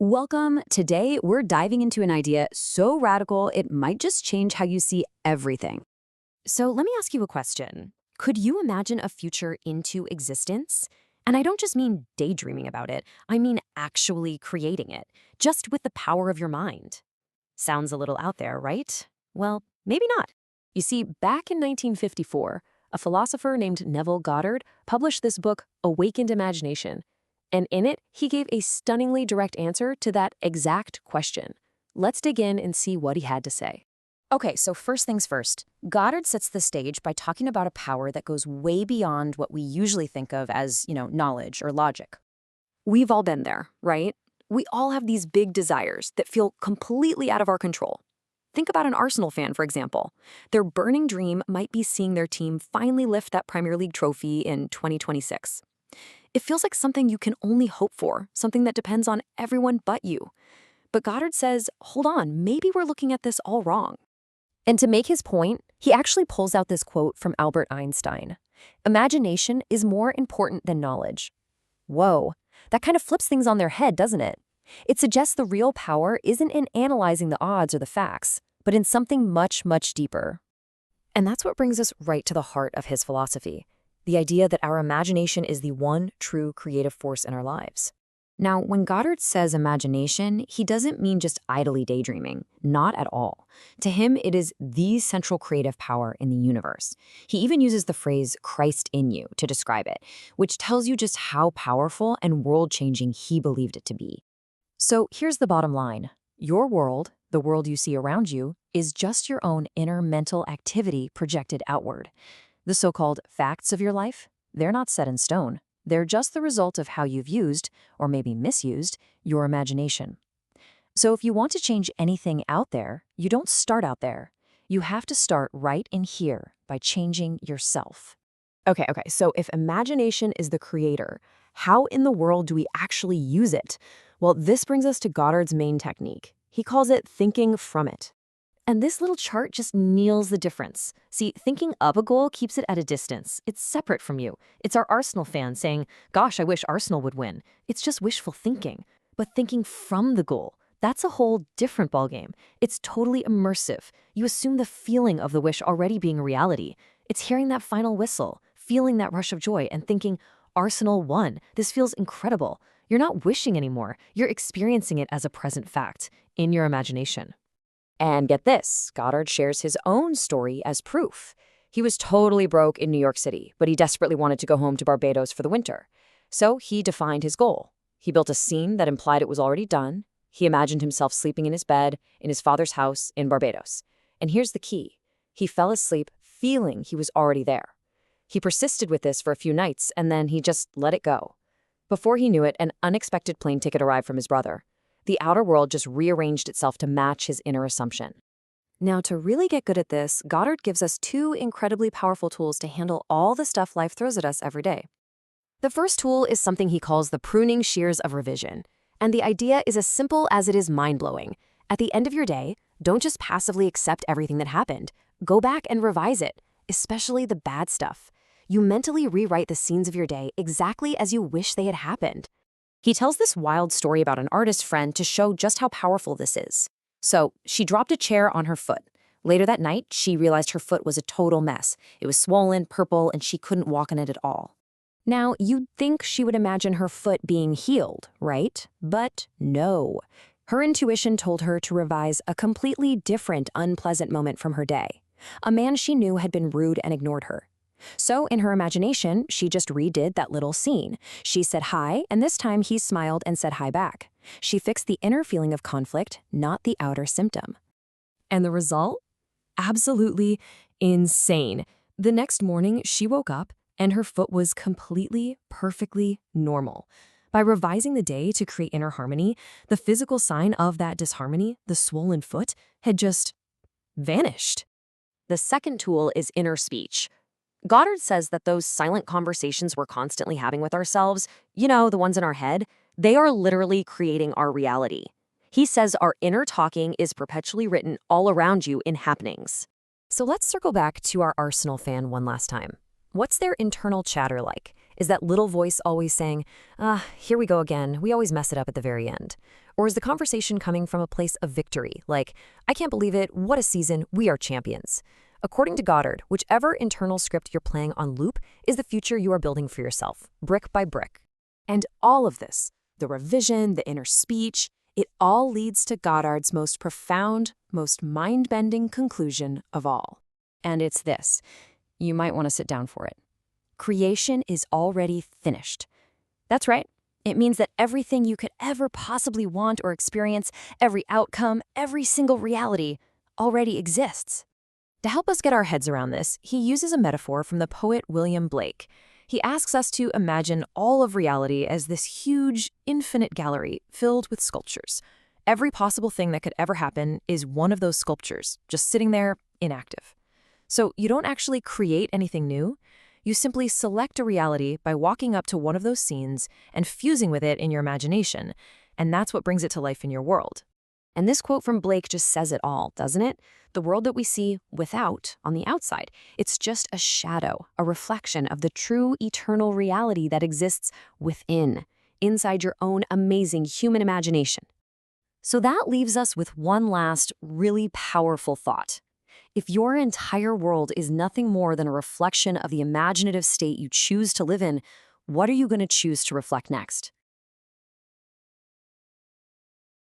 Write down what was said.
Welcome. Today, we're diving into an idea so radical it might just change how you see everything. So let me ask you a question. Could you imagine a future into existence? And I don't just mean daydreaming about it, I mean actually creating it, just with the power of your mind. Sounds a little out there, right? Well, maybe not. You see, back in 1954, a philosopher named Neville Goddard published this book, Awakened Imagination. And in it, he gave a stunningly direct answer to that exact question. Let's dig in and see what he had to say. Okay, so first things first, Goddard sets the stage by talking about a power that goes way beyond what we usually think of as, knowledge or logic. We've all been there, right? We all have these big desires that feel completely out of our control. Think about an Arsenal fan, for example. Their burning dream might be seeing their team finally lift that Premier League trophy in 2026. It feels like something you can only hope for, something that depends on everyone but you. But Goddard says, hold on, maybe we're looking at this all wrong. And to make his point, he actually pulls out this quote from Albert Einstein. Imagination is more important than knowledge. Whoa, that kind of flips things on their head, doesn't it? It suggests the real power isn't in analyzing the odds or the facts, but in something much, much deeper. And that's what brings us right to the heart of his philosophy, the idea that our imagination is the one true creative force in our lives. Now, when Goddard says imagination, he doesn't mean just idly daydreaming, not at all. To him, it is the central creative power in the universe. He even uses the phrase Christ in you to describe it, which tells you just how powerful and world-changing he believed it to be. So here's the bottom line. Your world, the world you see around you, is just your own inner mental activity projected outward. The so-called facts of your life, they're not set in stone. They're just the result of how you've used, or maybe misused, your imagination. So if you want to change anything out there, you don't start out there. You have to start right in here by changing yourself. Okay, so if imagination is the creator, how in the world do we actually use it? Well, this brings us to Goddard's main technique. He calls it thinking from it. And this little chart just nails the difference. See, thinking up a goal keeps it at a distance. It's separate from you. It's our Arsenal fan saying, gosh, I wish Arsenal would win. It's just wishful thinking. But thinking from the goal, that's a whole different ballgame. It's totally immersive. You assume the feeling of the wish already being a reality. It's hearing that final whistle, feeling that rush of joy, and thinking, Arsenal won. This feels incredible. You're not wishing anymore. You're experiencing it as a present fact in your imagination. And get this, Goddard shares his own story as proof. He was totally broke in New York City, but he desperately wanted to go home to Barbados for the winter. So he defined his goal. He built a scene that implied it was already done. He imagined himself sleeping in his bed in his father's house in Barbados. And here's the key. He fell asleep feeling he was already there. He persisted with this for a few nights, and then he just let it go. Before he knew it, an unexpected plane ticket arrived from his brother. The outer world just rearranged itself to match his inner assumption. Now, to really get good at this, Goddard gives us two incredibly powerful tools to handle all the stuff life throws at us every day. The first tool is something he calls the pruning shears of revision. And the idea is as simple as it is mind-blowing. At the end of your day, don't just passively accept everything that happened. Go back and revise it, especially the bad stuff. You mentally rewrite the scenes of your day exactly as you wish they had happened. He tells this wild story about an artist friend to show just how powerful this is. So, she dropped a chair on her foot. Later that night, she realized her foot was a total mess. It was swollen, purple, and she couldn't walk on it at all. Now, you'd think she would imagine her foot being healed, right? But no. Her intuition told her to revise a completely different, unpleasant moment from her day. A man she knew had been rude and ignored her. So in her imagination, she just redid that little scene. She said hi, and this time he smiled and said hi back. She fixed the inner feeling of conflict, not the outer symptom. And the result? Absolutely insane. The next morning, she woke up, and her foot was completely, perfectly normal. By revising the day to create inner harmony, the physical sign of that disharmony, the swollen foot, had just vanished. The second tool is inner speech. Goddard says that those silent conversations we're constantly having with ourselves, the ones in our head, they are literally creating our reality. He says our inner talking is perpetually written all around you in happenings. So let's circle back to our Arsenal fan one last time. What's their internal chatter like? Is that little voice always saying, here we go again, we always mess it up at the very end? Or is the conversation coming from a place of victory, like, I can't believe it, what a season, we are champions? According to Goddard, whichever internal script you're playing on loop is the future you are building for yourself, brick by brick. And all of this, the revision, the inner speech, it all leads to Goddard's most profound, most mind-bending conclusion of all. And it's this. You might want to sit down for it. Creation is already finished. That's right. It means that everything you could ever possibly want or experience, every outcome, every single reality, already exists. To help us get our heads around this, he uses a metaphor from the poet William Blake. He asks us to imagine all of reality as this huge, infinite gallery filled with sculptures. Every possible thing that could ever happen is one of those sculptures, just sitting there, inactive. So you don't actually create anything new. You simply select a reality by walking up to one of those scenes and fusing with it in your imagination, and that's what brings it to life in your world. And this quote from Blake just says it all, doesn't it? The world that we see without, on the outside, it's just a shadow, a reflection of the true eternal reality that exists within, inside your own amazing human imagination. So that leaves us with one last, really powerful thought. If your entire world is nothing more than a reflection of the imaginative state you choose to live in, what are you going to choose to reflect next?